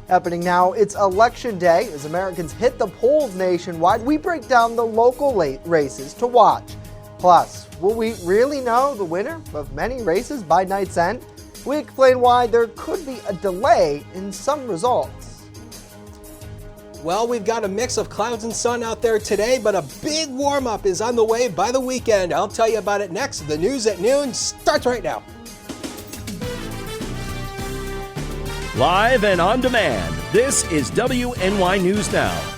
Happening now, it's Election Day. As Americans hit the polls nationwide, we break down the local races to watch. Plus, will we really know the winner of many races by night's end? We explain why there could be a delay in some results. Well, we've got a mix of clouds and sun out there today, but a big warm-up is on the way by the weekend. I'll tell you about it next. The news at noon starts right now. Live and on demand, this is WNY News Now.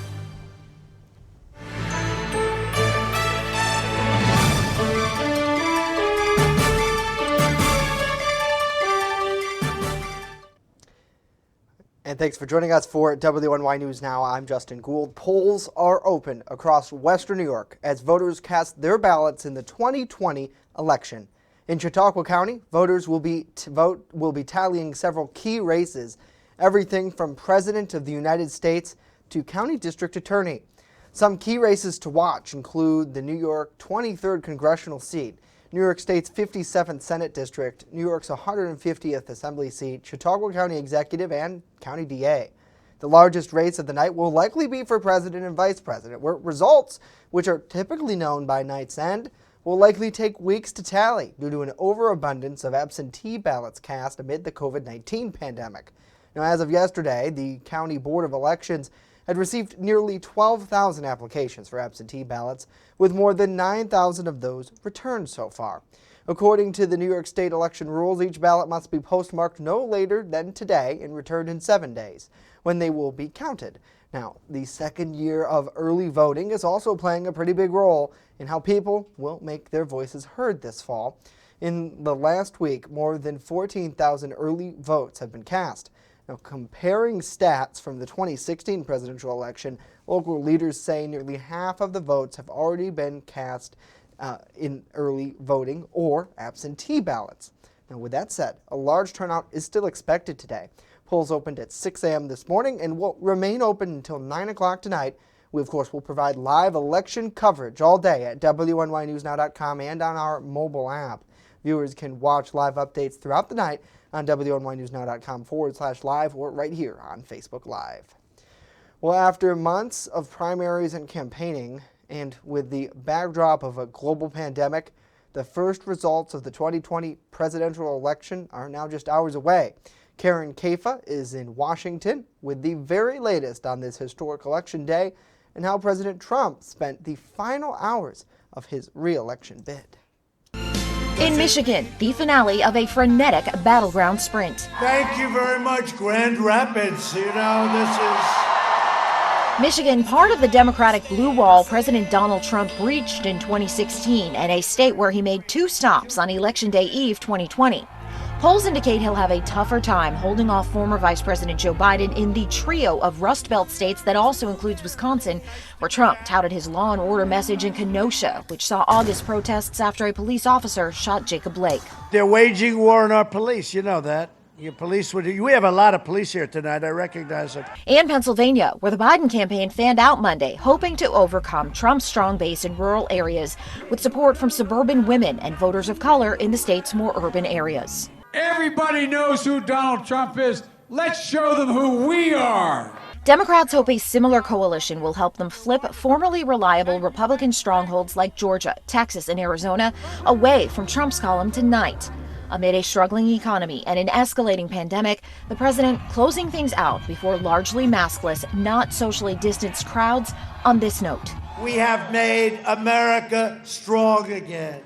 And thanks for joining us for WNY News Now. I'm Justin Gould. Polls are open across Western New York as voters cast their ballots in the 2020 election. In Chautauqua County, voters will be tallying several key races, everything from President of the United States to County District Attorney. Some key races to watch include the New York 23rd Congressional seat, New York State's 57th Senate District, New York's 150th Assembly seat, Chautauqua County Executive, and County DA. The largest race of the night will likely be for President and Vice President, where results, which are typically known by night's end, will likely take weeks to tally due to an overabundance of absentee ballots cast amid the COVID-19 pandemic. Now, as of yesterday, the County Board of Elections had received nearly 12,000 applications for absentee ballots, with more than 9,000 of those returned so far. According to the New York State election rules, each ballot must be postmarked no later than today and returned in 7 days, when they will be counted. Now, the second year of early voting is also playing a pretty big role in how people will make their voices heard this fall. In the last week, more than 14,000 early votes have been cast. Now, comparing stats from the 2016 presidential election, local leaders say nearly half of the votes have already been cast in early voting or absentee ballots. Now, with that said, a large turnout is still expected today. Polls opened at 6 a.m. this morning and will remain open until 9 o'clock tonight. We, of course, will provide live election coverage all day at WNYNewsNow.com and on our mobile app. Viewers can watch live updates throughout the night on WNYNewsNow.com/live or right here on Facebook Live. Well, after months of primaries and campaigning, and with the backdrop of a global pandemic, the first results of the 2020 presidential election are now just hours away. Karen Caifa is in Washington with the very latest on this historic election day and how President Trump spent the final hours of his re-election bid. In Michigan, the finale of a frenetic battleground sprint. Thank you very much, Grand Rapids. You know, this is... Michigan, part of the Democratic blue wall President Donald Trump breached in 2016, and a state where he made 2 stops on Election Day Eve 2020. Polls indicate he'll have a tougher time holding off former Vice President Joe Biden in the trio of Rust Belt states that also includes Wisconsin, where Trump touted his law and order message in Kenosha, which saw August protests after a police officer shot Jacob Blake. They're waging war on our police, you know that. Your police would. We have a lot of police here tonight, I recognize it. And Pennsylvania, where the Biden campaign fanned out Monday, hoping to overcome Trump's strong base in rural areas with support from suburban women and voters of color in the state's more urban areas. Everybody knows who Donald Trump is. Let's show them who we are. Democrats hope a similar coalition will help them flip formerly reliable Republican strongholds like Georgia, Texas, and Arizona away from Trump's column tonight. Amid a struggling economy and an escalating pandemic, the president closing things out before largely maskless, not socially distanced crowds on this note. We have made America strong again.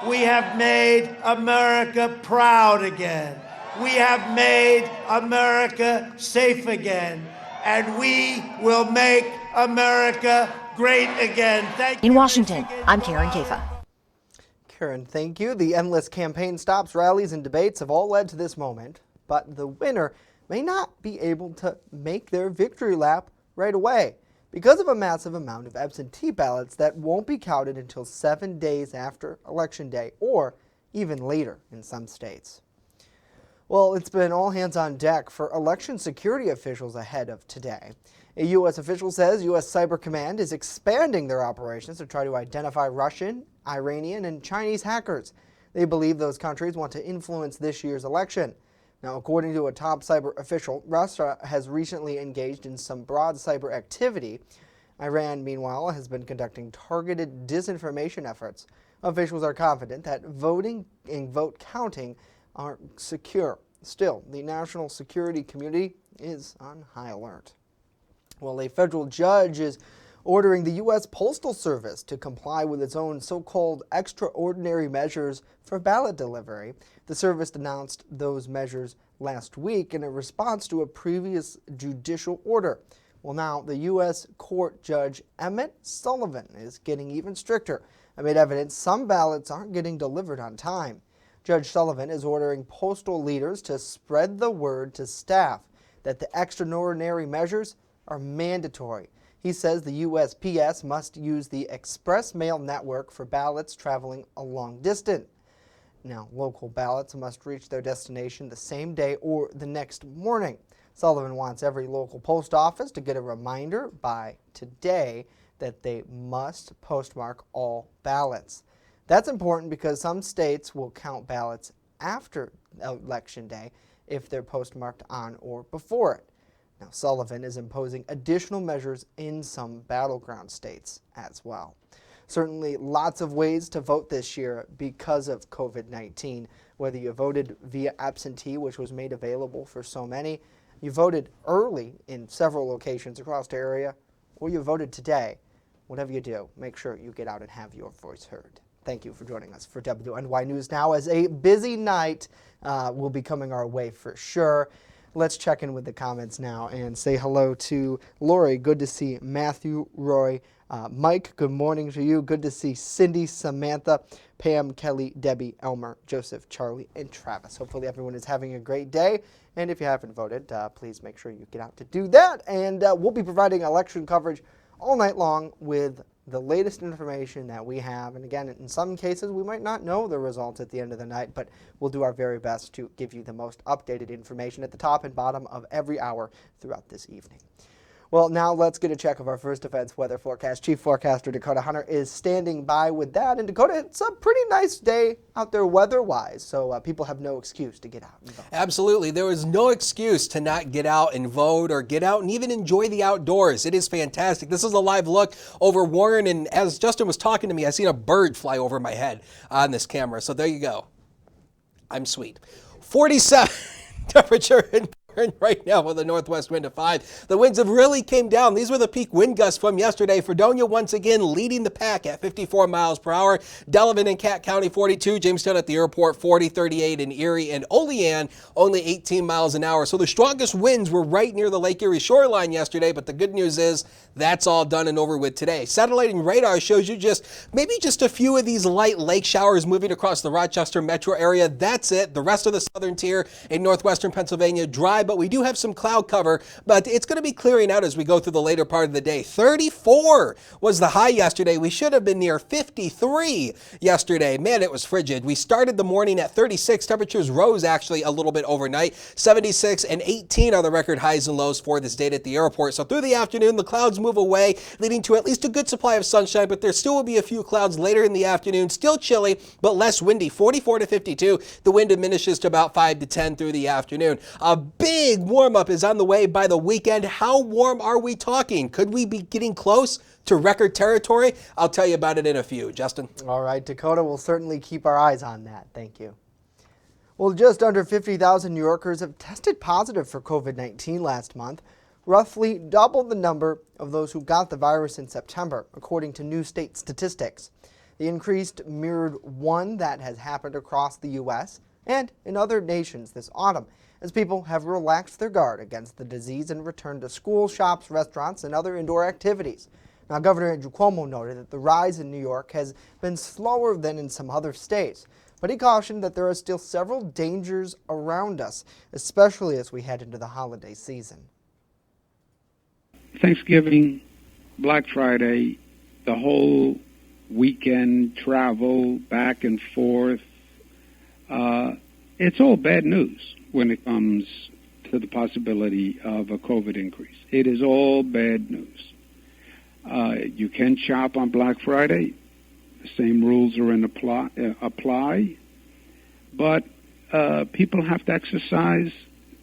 We have made America proud again. We have made America safe again. And we will make America great again. Thank you. In Washington, I'm Karen Caifa. Karen, thank you. The endless campaign stops, rallies, and debates have all led to this moment, but the winner may not be able to make their victory lap right away because of a massive amount of absentee ballots that won't be counted until 7 days after Election Day, or even later in some states. Well, it's been all hands on deck for election security officials ahead of today. A U.S. official says U.S. Cyber Command is expanding their operations to try to identify Russian, Iranian, and Chinese hackers. They believe those countries want to influence this year's election. Now, according to a top cyber official, Russia has recently engaged in some broad cyber activity. Iran, meanwhile, has been conducting targeted disinformation efforts. Officials are confident that voting and vote counting are secure. Still, the national security community is on high alert. Well, a federal judge is ordering the U.S. Postal Service to comply with its own so-called extraordinary measures for ballot delivery. The service announced those measures last week in a response to a previous judicial order. Well, now the U.S. Court Judge Emmett Sullivan is getting even stricter amid evidence some ballots aren't getting delivered on time. Judge Sullivan is ordering postal leaders to spread the word to staff that the extraordinary measures are mandatory. He says the USPS must use the express mail network for ballots traveling a long distance. Now, local ballots must reach their destination the same day or the next morning. Sullivan wants every local post office to get a reminder by today that they must postmark all ballots. That's important because some states will count ballots after Election Day if they're postmarked on or before it. Now, Sullivan is imposing additional measures in some battleground states as well. Certainly lots of ways to vote this year because of COVID-19. Whether you voted via absentee, which was made available for so many, you voted early in several locations across the area, or you voted today. Whatever you do, make sure you get out and have your voice heard. Thank you for joining us for WNY News Now, as a busy night will be coming our way for sure. Let's check in with the comments now and say hello to Lori. Good to see Matthew, Roy, Mike. Good morning to you. Good to see Cindy, Samantha, Pam, Kelly, Debbie, Elmer, Joseph, Charlie, and Travis. Hopefully everyone is having a great day. And if you haven't voted, please make sure you get out to do that. And we'll be providing election coverage all night long with the latest information that we have. And again, in some cases, we might not know the results at the end of the night, but we'll do our very best to give you the most updated information at the top and bottom of every hour throughout this evening. Well, now let's get a check of our First Defense weather forecast. Chief Forecaster Dakota Hunter is standing by with that. And Dakota, it's a pretty nice day out there weather-wise, so people have no excuse to get out and vote. Absolutely. There is no excuse to not get out and vote or get out and even enjoy the outdoors. It is fantastic. This is a live look over Warren, and as Justin was talking to me, I seen a bird fly over my head on this camera. So there you go. I'm sweet. 47 temperature in right now with a northwest wind of 5. The winds have really came down. These were the peak wind gusts from yesterday. Fredonia once again leading the pack at 54 miles per hour. Delavan and Cat County 42. Jamestown at the airport 40, 38 in Erie, and Olean only 18 miles an hour. So the strongest winds were right near the Lake Erie shoreline yesterday, but the good news is that's all done and over with today. Satellite and radar shows you maybe just a few of these light lake showers moving across the Rochester metro area. That's it. The rest of the southern tier in northwestern Pennsylvania dry, but we do have some cloud cover, but it's going to be clearing out as we go through the later part of the day. 34 was the high yesterday. We should have been near 53 yesterday. Man, it was frigid. We started the morning at 36. Temperatures rose actually a little bit overnight. 76 and 18 are the record highs and lows for this date at the airport. So through the afternoon, the clouds move away, leading to at least a good supply of sunshine, but there still will be a few clouds later in the afternoon. Still chilly, but less windy. 44 to 52. The wind diminishes to about 5 to 10 through the afternoon. A big warm-up is on the way by the weekend. How warm are we talking? Could we be getting close to record territory? I'll tell you about it in a few. Justin? All right, Dakota, we'll certainly keep our eyes on that. Thank you. Well, just under 50,000 New Yorkers have tested positive for COVID-19 last month, roughly double the number of those who got the virus in September, according to new state statistics. The increase mirrored one that has happened across the U.S. and in other nations this autumn, as people have relaxed their guard against the disease and returned to school, shops, restaurants, and other indoor activities. Now, Governor Andrew Cuomo noted that the rise in New York has been slower than in some other states, but he cautioned that there are still several dangers around us, especially as we head into the holiday season. Thanksgiving, Black Friday, the whole weekend travel back and forth, it's all bad news when it comes to the possibility of a COVID increase. It is all bad news. You can shop on Black Friday. The same rules are in apply. But people have to exercise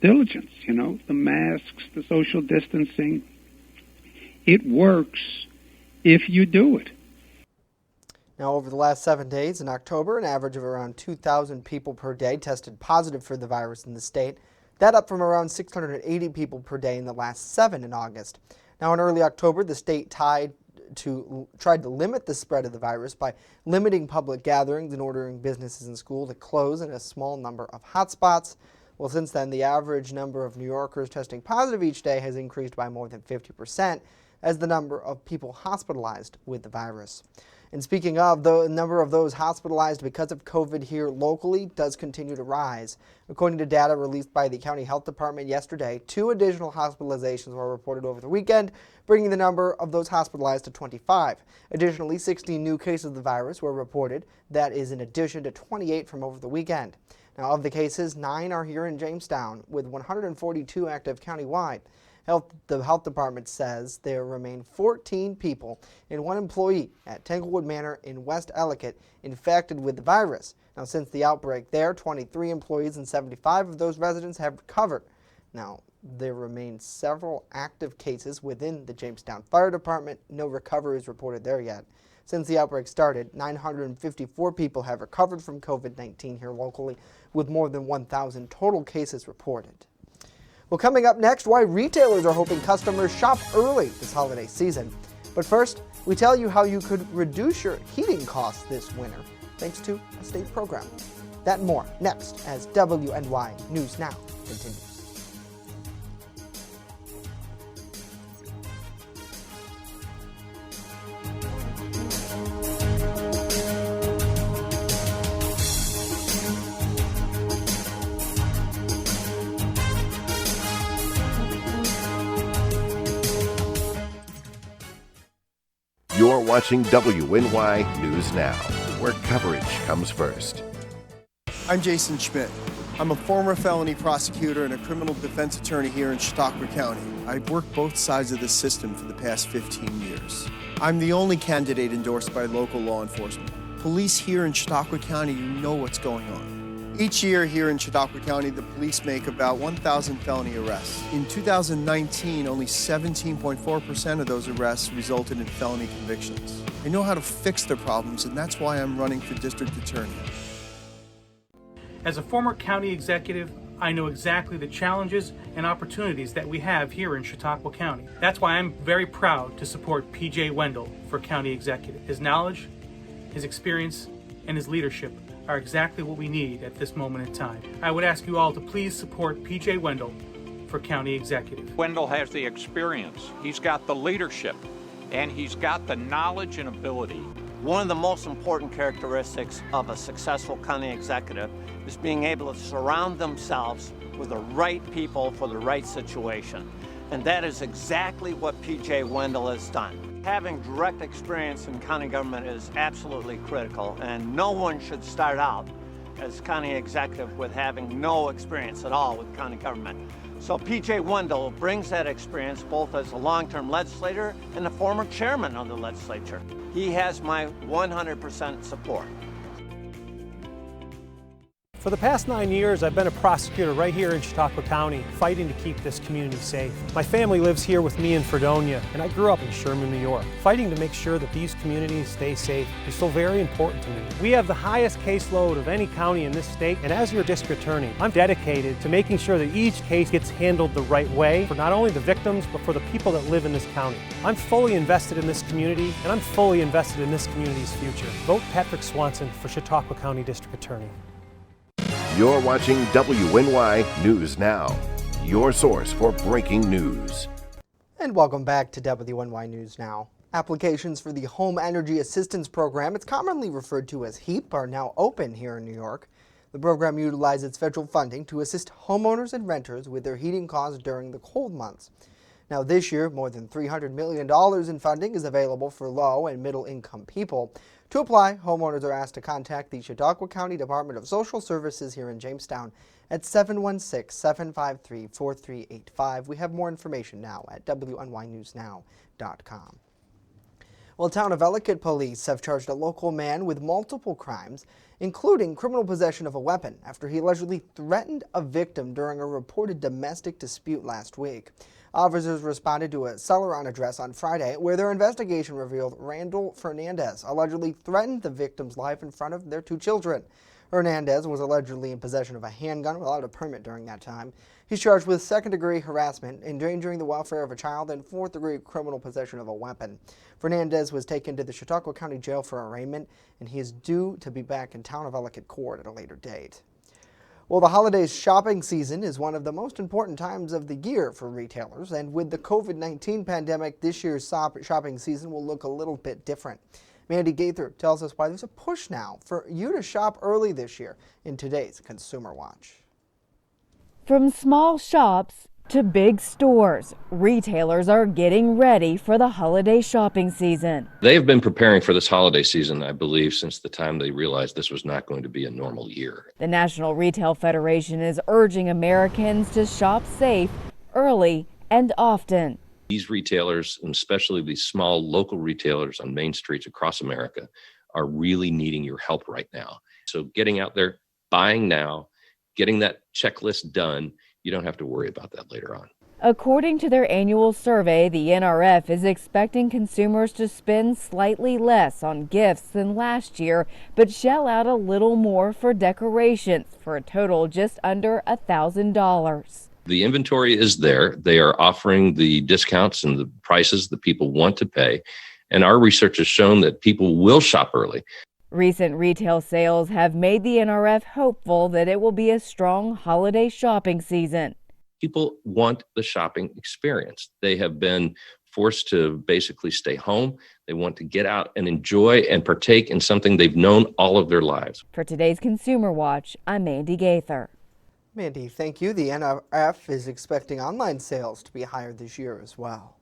diligence, the masks, the social distancing. It works if you do it. Now, over the last 7 days in October, an average of around 2,000 people per day tested positive for the virus in the state. That up from around 680 people per day in the last 7 in August. Now, in early October, the state tried to limit the spread of the virus by limiting public gatherings and ordering businesses and schools to close in a small number of hotspots. Well, since then, the average number of New Yorkers testing positive each day has increased by more than 50%, as the number of people hospitalized with the virus. And speaking of, the number of those hospitalized because of COVID here locally does continue to rise. According to data released by the County Health Department yesterday, 2 additional hospitalizations were reported over the weekend, bringing the number of those hospitalized to 25. Additionally, 16 new cases of the virus were reported. That is in addition to 28 from over the weekend. Now, of the cases, 9 are here in Jamestown, with 142 active countywide. The health department says there remain 14 people and 1 employee at Tanglewood Manor in West Ellicott infected with the virus. Now, since the outbreak there, 23 employees and 75 of those residents have recovered. Now, there remain several active cases within the Jamestown Fire Department. No recoveries reported there yet. Since the outbreak started, 954 people have recovered from COVID-19 here locally, with more than 1,000 total cases reported. Well, coming up next, why retailers are hoping customers shop early this holiday season. But first, we tell you how you could reduce your heating costs this winter, thanks to a state program. That and more next as WNY News Now continues. You're watching WNY News Now, where coverage comes first. I'm Jason Schmidt. I'm a former felony prosecutor and a criminal defense attorney here in Chautauqua County. I've worked both sides of the system for the past 15 years. I'm the only candidate endorsed by local law enforcement. Police here in Chautauqua County, you know what's going on. Each year here in Chautauqua County, the police make about 1,000 felony arrests. In 2019, only 17.4% of those arrests resulted in felony convictions. I know how to fix the problems, and that's why I'm running for district attorney. As a former county executive, I know exactly the challenges and opportunities that we have here in Chautauqua County. That's why I'm very proud to support PJ Wendell for county executive. His knowledge, his experience, and his leadership are exactly what we need at this moment in time. I would ask you all to please support PJ Wendell for county executive. Wendell has the experience, he's got the leadership, and he's got the knowledge and ability. One of the most important characteristics of a successful county executive is being able to surround themselves with the right people for the right situation. And that is exactly what PJ Wendell has done. Having direct experience in county government is absolutely critical, and no one should start out as county executive with having no experience at all with county government. So PJ Wendell brings that experience both as a long-term legislator and a former chairman of the legislature. He has my 100% support. For the past 9 years, I've been a prosecutor right here in Chautauqua County, fighting to keep this community safe. My family lives here with me in Fredonia, and I grew up in Sherman, New York. Fighting to make sure that these communities stay safe is so very important to me. We have the highest caseload of any county in this state, and as your district attorney, I'm dedicated to making sure that each case gets handled the right way for not only the victims, but for the people that live in this county. I'm fully invested in this community, and I'm fully invested in this community's future. Vote Patrick Swanson for Chautauqua County District Attorney. You're watching WNY News Now, your source for breaking news. And welcome back to WNY News Now. Applications for the Home Energy Assistance Program, it's commonly referred to as HEAP, are now open here in New York. The program utilizes federal funding to assist homeowners and renters with their heating costs during the cold months. Now this year, more than $300 million in funding is available for low and middle income people. To apply, homeowners are asked to contact the Chautauqua County Department of Social Services here in Jamestown at 716-753-4385. We have more information now at WNYNewsNow.com. Well, town of Ellicott police have charged a local man with multiple crimes including criminal possession of a weapon after he allegedly threatened a victim during a reported domestic dispute last week. Officers responded to a Celeron address on Friday where their investigation revealed Randall Fernandez allegedly threatened the victim's life in front of their 2 children. Hernandez was allegedly in possession of a handgun without a permit during that time. He's charged with second-degree harassment, endangering the welfare of a child, and fourth-degree criminal possession of a weapon. Fernandez was taken to the Chautauqua County Jail for arraignment, and he is due to be back in Town of Ellicott Court at a later date. Well, the holidays shopping season is one of the most important times of the year for retailers, and with the COVID-19 pandemic, this year's shopping season will look a little bit different. Mandy Gaither tells us why there's a push now for you to shop early this year in today's Consumer Watch. From small shops to big stores, retailers are getting ready for the holiday shopping season. They've been preparing for this holiday season, I believe, since the time they realized this was not going to be a normal year. The National Retail Federation is urging Americans to shop safe, early, and often. These retailers, and especially these small local retailers on main streets across America, are really needing your help right now. So getting out there, buying now, getting that checklist done, you don't have to worry about that later on. According to their annual survey, the NRF is expecting consumers to spend slightly less on gifts than last year, but shell out a little more for decorations for a total just under $1,000. The inventory is there. They are offering the discounts and the prices that people want to pay. And our research has shown that people will shop early. Recent retail sales have made the NRF hopeful that it will be a strong holiday shopping season. People want the shopping experience. They have been forced to basically stay home. They want to get out and enjoy and partake in something they've known all of their lives. For today's Consumer Watch, I'm Mandy Gaither. Mandy, thank you. The NRF is expecting online sales to be higher this year as well.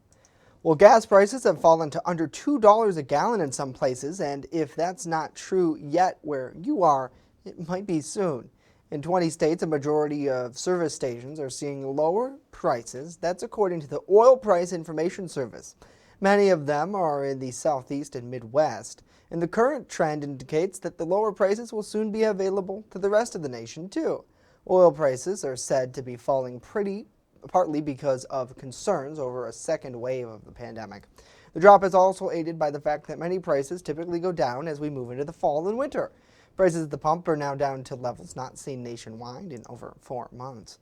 Well, gas prices have fallen to under $2 a gallon in some places, and if that's not true yet where you are, it might be soon. In 20 states, a majority of service stations are seeing lower prices. That's according to the Oil Price Information Service. Many of them are in the Southeast and Midwest, and the current trend indicates that the lower prices will soon be available to the rest of the nation, too. Oil prices are said to be falling partly because of concerns over a second wave of the pandemic. The drop is also aided by the fact that many prices typically go down as we move into the fall and winter. Prices at the pump are now down to levels not seen nationwide in over 4 months.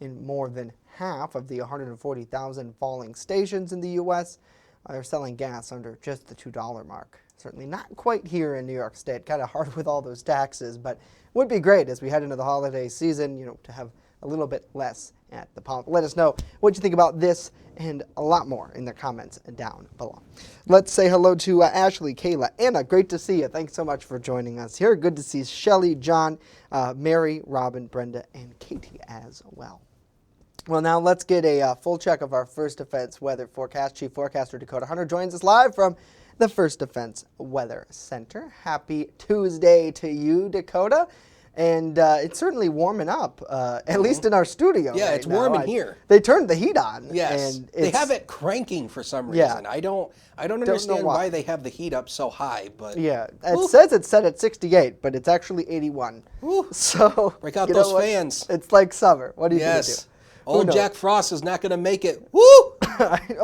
In more than half of the 140,000 falling stations in the U.S. are selling gas under just the $2 mark. Certainly not quite here in New York State. Kind of hard with all those taxes, but would be great as we head into the holiday season, to have a little bit less at the pump. Let us know what you think about this and a lot more in the comments down below. Let's say hello to Ashley, Kayla, Anna. Great to see you. Thanks so much for joining us here. Good to see Shelly, John, Mary, Robin, Brenda, and Katie as well. Well, now let's get a full check of our First Defense weather forecast. Chief Forecaster Dakota Hunter joins us live from the First Defense Weather Center. Happy Tuesday to you, Dakota. And it's certainly warming up, at least in our studio. Yeah, right it's now. warm in here. They turned the heat on. Yes, and they have it cranking for some reason. Yeah. I don't understand why they have the heat up so high. But yeah, it says it's set at 68, but it's actually 81. Woo. So break out those fans. It's like summer. What are you going to do? Old Jack Frost is not going to make it. Woo!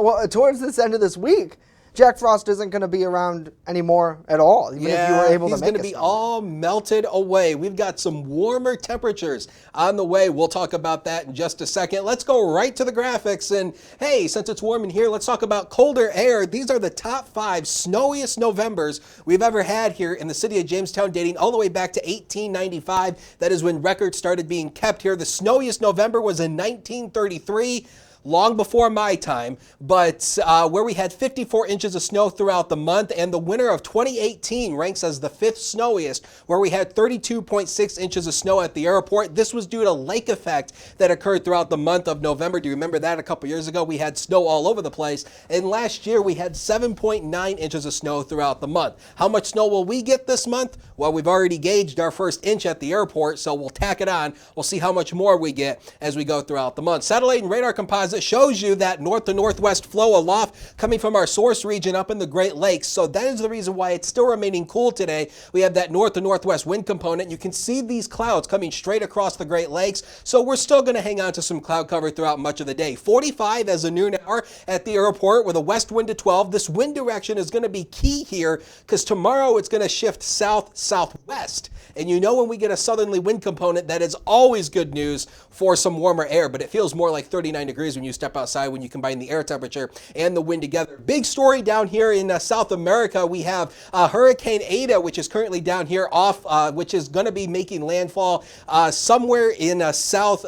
Well, towards this end of this week, Jack Frost isn't going to be around anymore at all, even if you were able to make it. He's going to be all melted away. We've got some warmer temperatures on the way. We'll talk about that in just a second. Let's go right to the graphics. And hey, since it's warm in here, let's talk about colder air. These are the top 5 snowiest Novembers we've ever had here in the city of Jamestown, dating all the way back to 1895. That is when records started being kept here. The snowiest November was in 1933. Long before my time, but where we had 54 inches of snow throughout the month, and the winter of 2018 ranks as the 5th snowiest, where we had 32.6 inches of snow at the airport. This was due to lake effect that occurred throughout the month of November. Do you remember that? A couple years ago, we had snow all over the place, and last year we had 7.9 inches of snow throughout the month. How much snow will we get this month? Well, we've already gauged our first inch at the airport, so we'll tack it on. We'll see how much more we get as we go throughout the month. Satellite and radar composite it shows you that north to northwest flow aloft coming from our source region up in the Great Lakes. So that is the reason why it's still remaining cool today. We have that north to northwest wind component. You can see these clouds coming straight across the Great Lakes. So we're still going to hang on to some cloud cover throughout much of the day. 45 as a noon hour at the airport with a west wind to 12. This wind direction is going to be key here because tomorrow it's going to shift south-southwest. And you know when we get a southerly wind component, that is always good news for some warmer air, but it feels more like 39 degrees when you step outside when you combine the air temperature and the wind together. Big story down here in South America. We have Hurricane Eta, which is currently down here off, which is going to be making landfall somewhere in South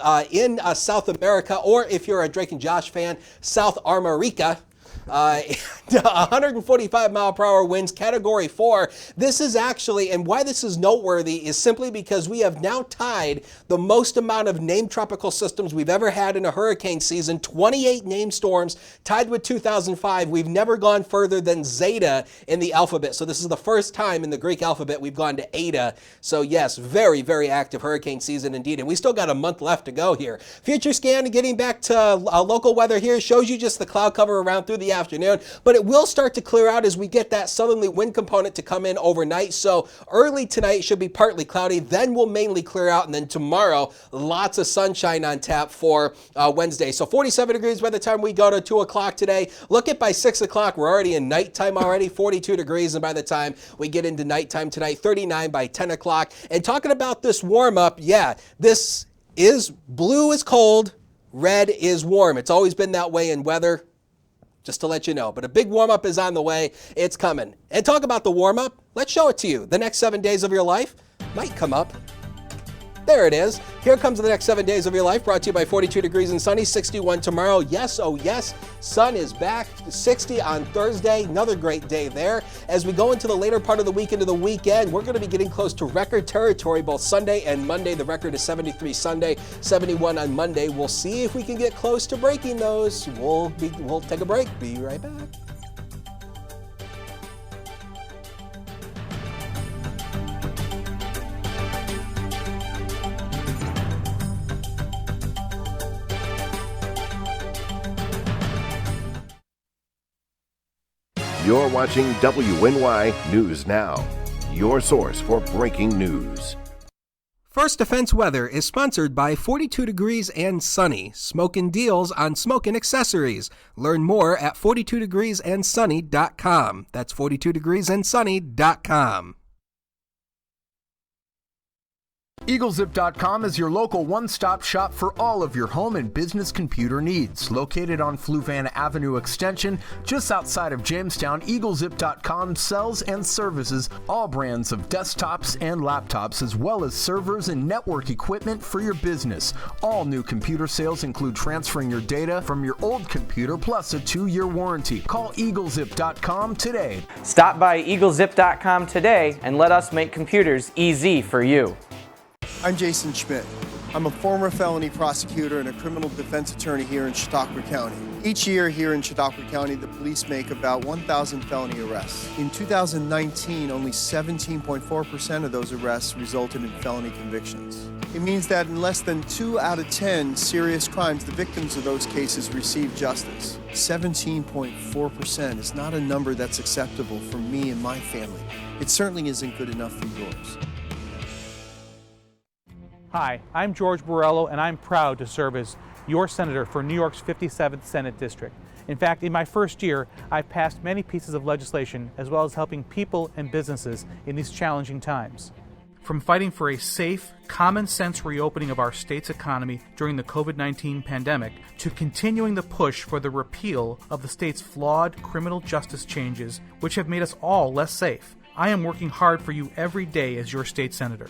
America, or if you're a Drake and Josh fan, South America. 145 mile per hour winds, category 4. This is actually, and why this is noteworthy is simply because we have now tied the most amount of named tropical systems we've ever had in a hurricane season. 28 named storms, tied with 2005. We've never gone further than Zeta in the alphabet. So this is the first time in the Greek alphabet we've gone to Eta. So yes, very, very active hurricane season indeed. And we still got a month left to go here. Future scan, getting back to local weather here, shows you just the cloud cover around through the afternoon, but it will start to clear out as we get that southerly wind component to come in overnight. So early tonight should be partly cloudy, then we'll mainly clear out, and then tomorrow lots of sunshine on tap for Wednesday. So 47 degrees by the time we go to 2 o'clock today. Look at by 6 o'clock, we're already in nighttime already, 42 degrees, and by the time we get into nighttime tonight, 39 by 10 o'clock. And talking about this warm up, yeah, this is blue is cold, red is warm. It's always been that way in weather. Just to let you know. But a big warm-up is on the way. It's coming. And talk about the warm-up. Let's show it to you. The next 7 days of your life might come up. There it is. Here comes the next 7 days of your life, brought to you by 42 degrees and sunny, 61 tomorrow. Yes, oh yes, sun is back, 60 on Thursday. Another great day there. As we go into the later part of the week, into the weekend, we're going to be getting close to record territory both Sunday and Monday. The record is 73 Sunday, 71 on Monday. We'll see if we can get close to breaking those. We'll take a break. Be right back. You're watching WNY News Now, your source for breaking news. First Defense Weather is sponsored by 42 Degrees and Sunny, smoking deals on smoking accessories. Learn more at 42degreesandsunny.com. That's 42degreesandsunny.com. EagleZip.com is your local one-stop shop for all of your home and business computer needs. Located on Fluvan Avenue Extension, just outside of Jamestown, EagleZip.com sells and services all brands of desktops and laptops, as well as servers and network equipment for your business. All new computer sales include transferring your data from your old computer plus a 2-year warranty. Call EagleZip.com today. Stop by EagleZip.com today and let us make computers easy for you. I'm Jason Schmidt. I'm a former felony prosecutor and a criminal defense attorney here in Chautauqua County. Each year here in Chautauqua County, the police make about 1,000 felony arrests. In 2019, only 17.4% of those arrests resulted in felony convictions. It means that in less than 2 out of 10 serious crimes, the victims of those cases receive justice. 17.4% is not a number that's acceptable for me and my family. It certainly isn't good enough for yours. Hi, I'm George Borrello, and I'm proud to serve as your senator for New York's 57th Senate District. In fact, in my first year, I've passed many pieces of legislation as well as helping people and businesses in these challenging times. From fighting for a safe, common-sense reopening of our state's economy during the COVID-19 pandemic to continuing the push for the repeal of the state's flawed criminal justice changes, which have made us all less safe, I am working hard for you every day as your state senator.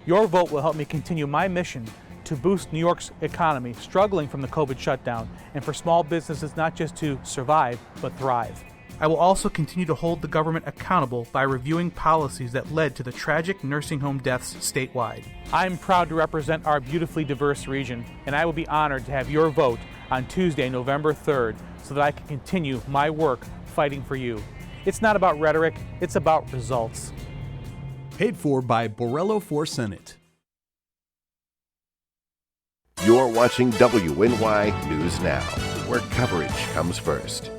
Your vote will help me continue my mission to boost New York's economy struggling from the COVID shutdown, and for small businesses not just to survive, but thrive. I will also continue to hold the government accountable by reviewing policies that led to the tragic nursing home deaths statewide. I'm proud to represent our beautifully diverse region, and I will be honored to have your vote on Tuesday, November 3rd, so that I can continue my work fighting for you. It's not about rhetoric, it's about results. Paid for by Borrello for Senate. You're watching WNY News Now, where coverage comes first.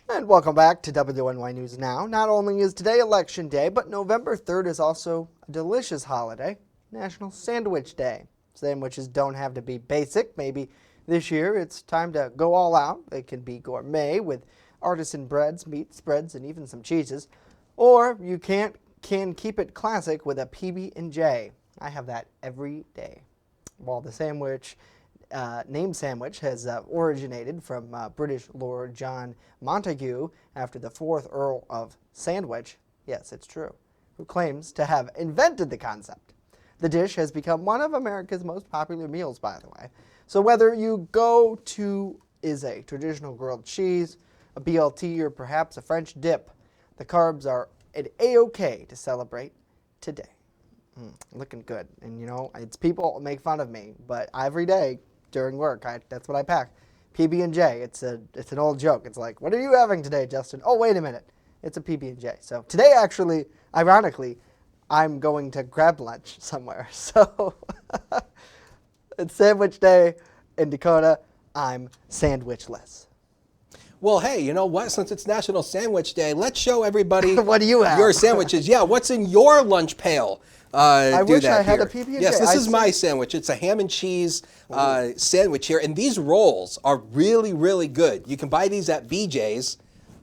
And welcome back to WNY News Now. Not only is today Election Day, but November 3rd is also a delicious holiday, National Sandwich Day. Sandwiches don't have to be basic. Maybe this year it's time to go all out. They can be gourmet with artisan breads, meat spreads, and even some cheeses. Or you can keep it classic with a PB&J. I have that every day. While the sandwich, name sandwich, has originated from British Lord John Montagu after the 4th Earl of Sandwich, yes, it's true, who claims to have invented the concept. The dish has become one of America's most popular meals, by the way. So whether you go to a traditional grilled cheese, a BLT, or perhaps a French dip, the carbs are an A-OK to celebrate today. Looking good. And you know, it's people make fun of me, but every day during work, that's what I pack. PB&J. It's an old joke. It's like, what are you having today, Justin? Oh, wait a minute. It's a PB&J. So today, actually, ironically, I'm going to grab lunch somewhere. So it's Sandwich Day in Dakota. I'm sandwichless. Well, hey, you know what? Since it's National Sandwich Day, let's show everybody what do you have? Your sandwiches. Yeah, what's in your lunch pail? I wish I had a PB&J. Yes, this is my sandwich. It's a ham and cheese sandwich here, and these rolls are really, really good. You can buy these at BJ's.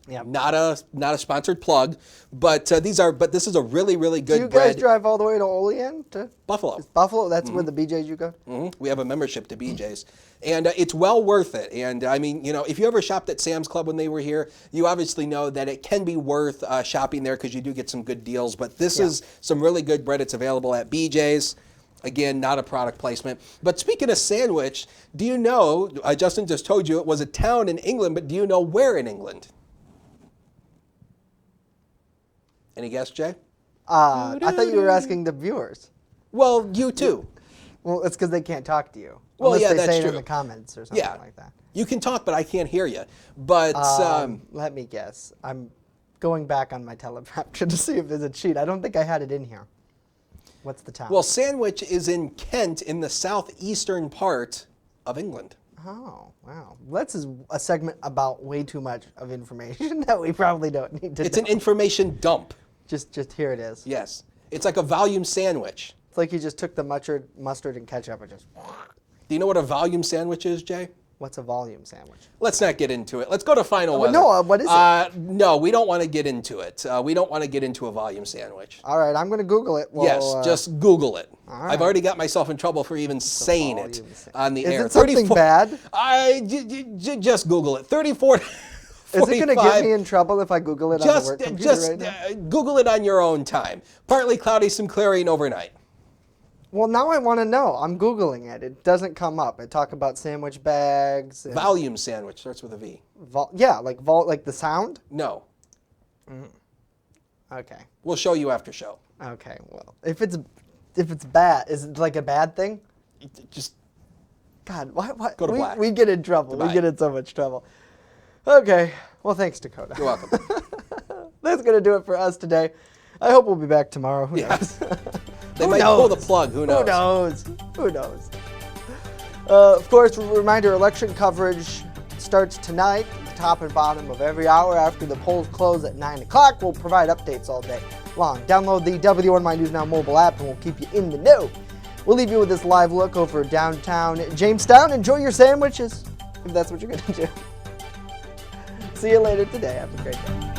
Yeah. Not a sponsored plug, but this is a really, really good bread. Do you guys drive all the way to Olean? To Buffalo. It's Buffalo? That's where the BJ's you go? We have a membership to BJ's. And it's well worth it. And I mean, you know, if you ever shopped at Sam's Club when they were here, you obviously know that it can be worth shopping there because you do get some good deals. But this is some really good bread. It's available at BJ's. Again, not a product placement. But speaking of sandwich, do you know, Justin just told you it was a town in England, but do you know where in England? Any guess, Jay? I thought you were asking the viewers. Well, you too. Well, it's because they can't talk to you. Well, unless yeah, they that's say true. it in the comments or something like that. You can talk, but I can't hear you. But let me guess. I'm going back on my teleprompter to see if there's a cheat. I don't think I had it in here. What's the town? Well, Sandwich is in Kent, in the southeastern part of England. Oh, wow. This is a segment about way too much of information that we probably don't need to know. It's an information dump. Just here it is. Yes. It's like a volume sandwich. It's like you just took the mustard and ketchup and just... Do you know what a volume sandwich is, Jay? What's a volume sandwich? Let's not get into it. Let's go to final weather. No, what is it? No, we don't want to get into it. We don't want to get into a volume sandwich. All right, I'm going to Google it. Well, yes, just Google it. Right. I've already got myself in trouble for even saying it on the air. Is it something bad? Just Google it. 34... Is it going to get me in trouble if I Google it on the work computer right now? Google it on your own time. Partly cloudy, some clearing overnight. Well, now I want to know. I'm Googling it. It doesn't come up. It talk about sandwich bags. Volume sandwich starts with a V. Yeah, like the sound? No. Okay. We'll show you after show. Okay. Well, if it's bad, is it like a bad thing? Just God, why go to black. We get in trouble. Goodbye. We get in so much trouble. Okay. Well, thanks, Dakota. You're welcome. That's going to do it for us today. I hope we'll be back tomorrow. Who knows? They might pull the plug. Who knows? Who knows? Who knows? Of course, reminder, election coverage starts tonight at the top and bottom of every hour after the polls close at 9 o'clock. We'll provide updates all day long. Download the WNY News Now mobile app and we'll keep you in the know. We'll leave you with this live look over downtown Jamestown. Enjoy your sandwiches, if that's what you're going to do. See you later today. Have a great day.